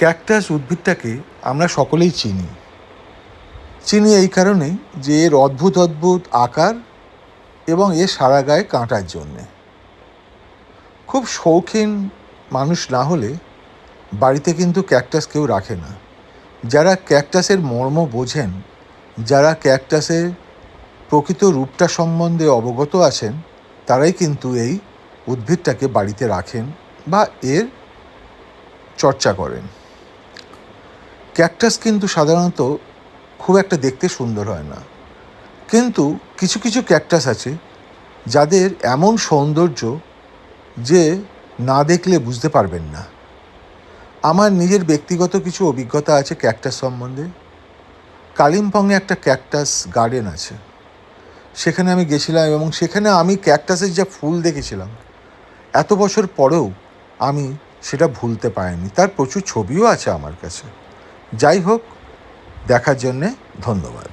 Cactus উদ্ভিদটাকে আমরা সকলেই চিনি। চিনি এই কারণেই যে এর অদ্ভুত অদ্ভুত আকার এবং এর সারা গায়ে কাঁটার জন্যে। খুব শৌখিন মানুষ না হলে বাড়িতে কিন্তু ক্যাকটাস কেউ রাখে না। যারা ক্যাকটাসের মর্ম বোঝেন, যারা ক্যাকটাসের প্রকৃত রূপটা সম্বন্ধে অবগত আছেন, তারাই কিন্তু এই উদ্ভিদটাকে বাড়িতে রাখেন বা এর চর্চা করেন। ক্যাকটাস কিন্তু সাধারণত খুব একটা দেখতে সুন্দর হয় না, কিন্তু কিছু কিছু ক্যাকটাস আছে যাদের এমন সৌন্দর্য যে না দেখলে বুঝতে পারবেন না। আমার নিজের ব্যক্তিগত কিছু অভিজ্ঞতা আছে ক্যাকটাস সম্বন্ধে। কালিম্পংয়ে একটা ক্যাকটাস গার্ডেন আছে, সেখানে আমি গেছিলাম এবং সেখানে আমি ক্যাকটাসের যা ফুল দেখেছিলাম, এত বছর পরেও আমি সেটা ভুলতে পারিনি। তার প্রচুর ছবিও আছে আমার কাছে। যাই হোক, দেখার জন্যে ধন্যবাদ।